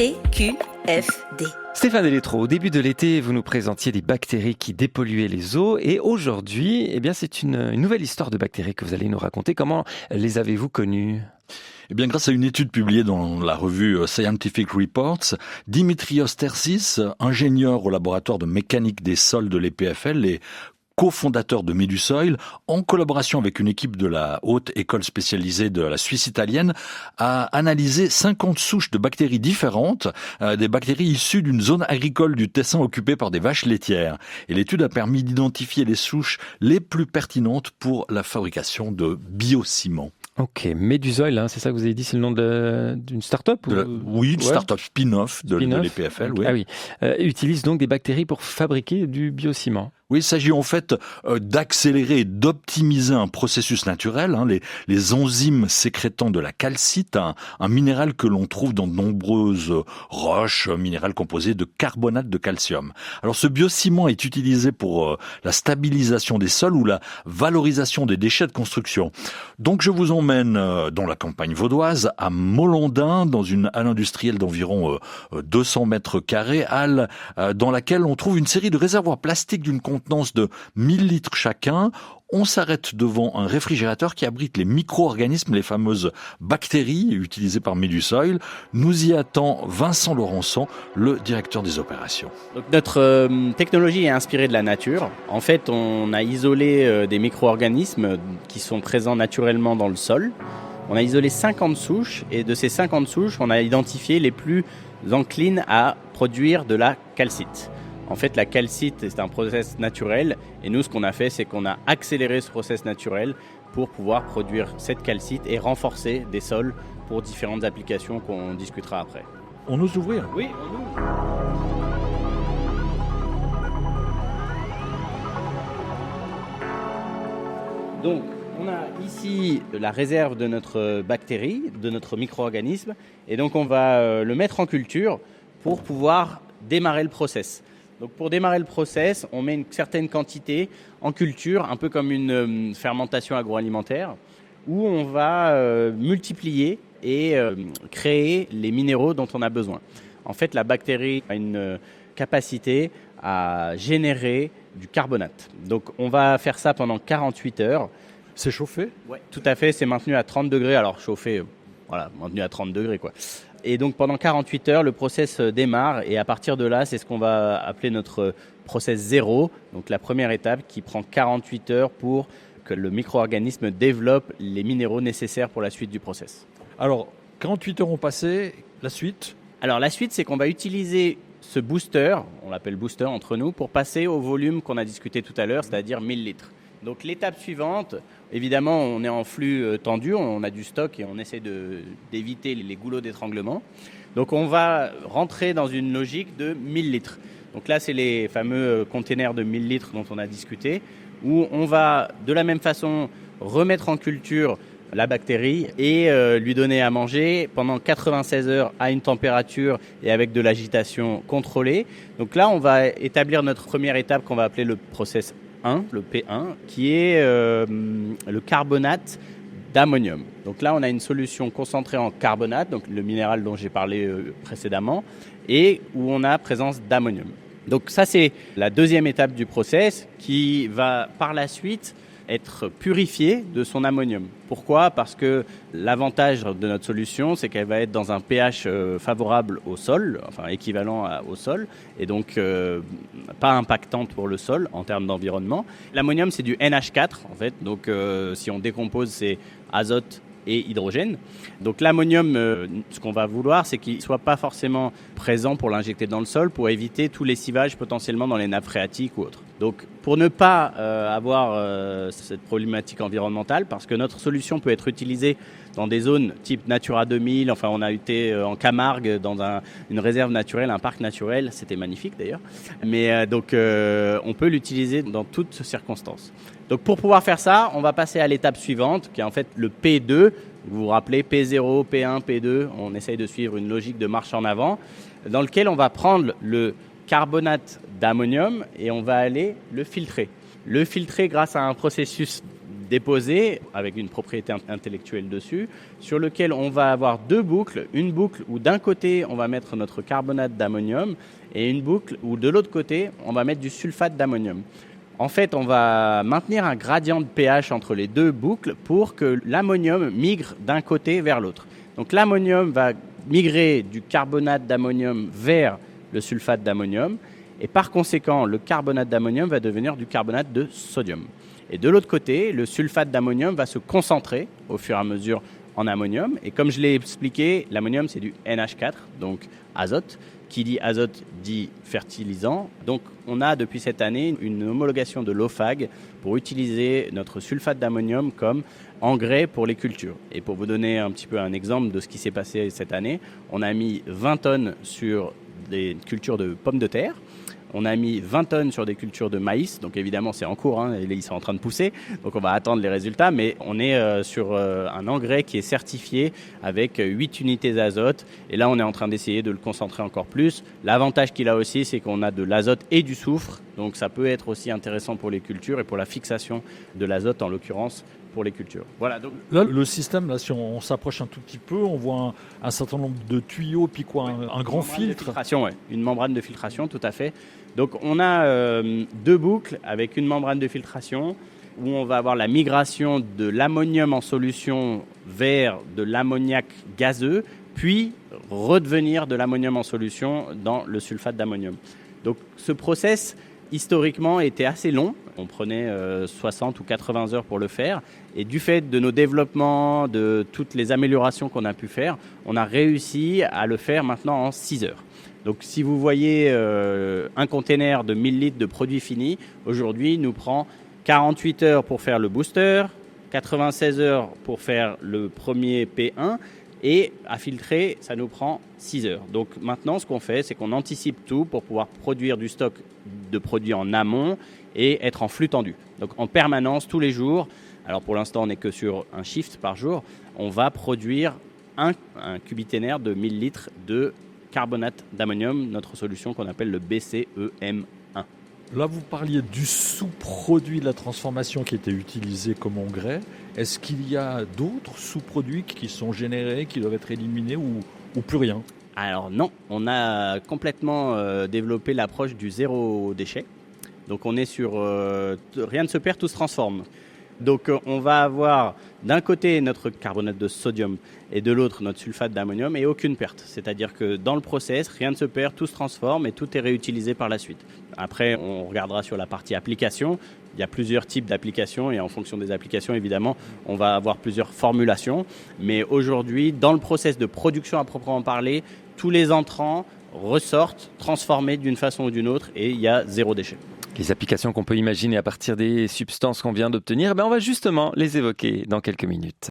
CQFD. Stéphane Eletro, au début de l'été, vous nous présentiez des bactéries qui dépolluaient les eaux et aujourd'hui, c'est une nouvelle histoire de bactéries que vous allez nous raconter. Comment les avez-vous connues ? Grâce à une étude publiée dans la revue Scientific Reports, Dimitrios Tersis, ingénieur au laboratoire de mécanique des sols de l'EPFL et cofondateur de Medusoil, en collaboration avec une équipe de la haute école spécialisée de la Suisse italienne, a analysé 50 souches de bactéries différentes, des bactéries issues d'une zone agricole du Tessin occupée par des vaches laitières. Et l'étude a permis d'identifier les souches les plus pertinentes pour la fabrication de biociment. Ok, Medusoil, c'est ça que vous avez dit, c'est le nom d'une start-up Oui, une start-up spin-off de l'EPFL. Okay. Oui. Utilise donc des bactéries pour fabriquer du biociment. Oui, il s'agit en fait d'accélérer et d'optimiser un processus naturel, les enzymes sécrétant de la calcite, un minéral que l'on trouve dans de nombreuses roches, un minéral composé de carbonate de calcium. Alors ce biociment est utilisé pour la stabilisation des sols ou la valorisation des déchets de construction. Donc je vous emmène dans la campagne vaudoise, à Mollondin, dans une halle industrielle d'environ 200 mètres carrés, halle dans laquelle on trouve une série de réservoirs plastiques d'une contenance de 1000 litres chacun. On s'arrête devant un réfrigérateur qui abrite les micro-organismes, les fameuses bactéries utilisées par Medusoil. Nous y attend Vincent Laurençon, le directeur des opérations. Donc notre technologie est inspirée de la nature. En fait, on a isolé des micro-organismes qui sont présents naturellement dans le sol. On a isolé 50 souches et de ces 50 souches, on a identifié les plus enclines à produire de la calcite. En fait, la calcite, c'est un process naturel et nous, ce qu'on a fait, c'est qu'on a accéléré ce process naturel pour pouvoir produire cette calcite et renforcer des sols pour différentes applications qu'on discutera après. On ose ouvrir ? Oui, on ouvre. Donc, on a ici la réserve de notre bactérie, de notre micro-organisme et donc on va le mettre en culture pour pouvoir démarrer le process. Donc pour démarrer le process, on met une certaine quantité en culture, un peu comme une fermentation agroalimentaire, où on va multiplier et créer les minéraux dont on a besoin. En fait, la bactérie a une capacité à générer du carbonate. Donc on va faire ça pendant 48 heures. C'est chauffé ? Oui, tout à fait, c'est maintenu à 30 degrés. Alors chauffé, maintenu à 30 degrés quoi. Et donc pendant 48 heures, le process démarre et à partir de là, c'est ce qu'on va appeler notre process 0. Donc la première étape qui prend 48 heures pour que le micro-organisme développe les minéraux nécessaires pour la suite du process. Alors, 48 heures ont passé, la suite ? Alors la suite, c'est qu'on va utiliser ce booster, on l'appelle booster entre nous, pour passer au volume qu'on a discuté tout à l'heure, c'est-à-dire 1000 litres. Donc l'étape suivante, évidemment, on est en flux tendu, on a du stock et on essaie d'éviter les goulots d'étranglement. Donc on va rentrer dans une logique de 1000 litres. Donc là, c'est les fameux containers de 1000 litres dont on a discuté, où on va de la même façon remettre en culture la bactérie et lui donner à manger pendant 96 heures à une température et avec de l'agitation contrôlée. Donc là, on va établir notre première étape qu'on va appeler le process 1, le P1, qui est le carbonate d'ammonium. Donc là, on a une solution concentrée en carbonate, donc le minéral dont j'ai parlé précédemment, et où on a présence d'ammonium. Donc ça, c'est la deuxième étape du process qui va par la suite être purifiée de son ammonium. Pourquoi ? Parce que l'avantage de notre solution, c'est qu'elle va être dans un pH favorable au sol, enfin équivalent au sol, et donc pas impactante pour le sol en termes d'environnement. L'ammonium, c'est du NH4 en fait, donc si on décompose, c'est azote et hydrogène. Donc l'ammonium, ce qu'on va vouloir, c'est qu'il ne soit pas forcément présent pour l'injecter dans le sol, pour éviter tout lessivage potentiellement dans les nappes phréatiques ou autres. Donc pour ne pas avoir cette problématique environnementale, parce que notre solution peut être utilisée dans des zones type Natura 2000, enfin on a été en Camargue dans une réserve naturelle, un parc naturel, c'était magnifique d'ailleurs, mais donc on peut l'utiliser dans toutes circonstances. Donc pour pouvoir faire ça, on va passer à l'étape suivante, qui est en fait le P2. Vous vous rappelez, P0, P1, P2, on essaye de suivre une logique de marche en avant, dans lequel on va prendre le carbonate d'ammonium et on va aller le filtrer. Le filtrer grâce à un processus déposé avec une propriété intellectuelle dessus, sur lequel on va avoir deux boucles. Une boucle où d'un côté, on va mettre notre carbonate d'ammonium et une boucle où de l'autre côté, on va mettre du sulfate d'ammonium. En fait, on va maintenir un gradient de pH entre les deux boucles pour que l'ammonium migre d'un côté vers l'autre. Donc l'ammonium va migrer du carbonate d'ammonium vers le sulfate d'ammonium et par conséquent, le carbonate d'ammonium va devenir du carbonate de sodium. Et de l'autre côté, le sulfate d'ammonium va se concentrer au fur et à mesure en ammonium. Et comme je l'ai expliqué, l'ammonium, c'est du NH4, donc azote. Qui dit azote dit fertilisant. Donc on a depuis cette année une homologation de l'OFAG pour utiliser notre sulfate d'ammonium comme engrais pour les cultures. Et pour vous donner un petit peu un exemple de ce qui s'est passé cette année, on a mis 20 tonnes sur des cultures de pommes de terre. On a mis 20 tonnes sur des cultures de maïs, donc évidemment c'est en cours, et ils sont en train de pousser, donc on va attendre les résultats, mais on est sur un engrais qui est certifié avec 8 unités d'azote, et là on est en train d'essayer de le concentrer encore plus. L'avantage qu'il a aussi, c'est qu'on a de l'azote et du soufre, donc ça peut être aussi intéressant pour les cultures et pour la fixation de l'azote en l'occurrence pour les cultures. Voilà, donc là, le système, là, si on s'approche un tout petit peu, on voit un certain nombre de tuyaux, puis quoi, un grand filtre. Une membrane de filtration, tout à fait. Donc on a deux boucles avec une membrane de filtration où on va avoir la migration de l'ammonium en solution vers de l'ammoniac gazeux, puis redevenir de l'ammonium en solution dans le sulfate d'ammonium. Donc ce process historiquement était assez long. On prenait 60 ou 80 heures pour le faire. Et du fait de nos développements, de toutes les améliorations qu'on a pu faire, on a réussi à le faire maintenant en 6 heures. Donc si vous voyez un container de 1000 litres de produits finis, aujourd'hui nous prend 48 heures pour faire le booster, 96 heures pour faire le premier P1 et à filtrer, ça nous prend 6 heures. Donc maintenant, ce qu'on fait, c'est qu'on anticipe tout pour pouvoir produire du stock de produits en amont et être en flux tendu. Donc en permanence, tous les jours, alors pour l'instant, on n'est que sur un shift par jour, on va produire un cubiténaire de 1000 litres de carbonate d'ammonium, notre solution qu'on appelle le BCEM1. Là, vous parliez du sous-produit de la transformation qui était utilisé comme engrais. Est-ce qu'il y a d'autres sous-produits qui sont générés, qui doivent être éliminés ou plus rien ? Alors non, on a complètement développé l'approche du zéro déchet. Donc on est sur rien ne se perd, tout se transforme. Donc on va avoir d'un côté notre carbonate de sodium et de l'autre notre sulfate d'ammonium et aucune perte. C'est-à-dire que dans le process, rien ne se perd, tout se transforme et tout est réutilisé par la suite. Après, on regardera sur la partie application. Il y a plusieurs types d'applications et en fonction des applications, évidemment, on va avoir plusieurs formulations. Mais aujourd'hui, dans le process de production à proprement parler, tous les entrants ressortent transformés d'une façon ou d'une autre et il y a zéro déchet. Les applications qu'on peut imaginer à partir des substances qu'on vient d'obtenir, on va justement les évoquer dans quelques minutes.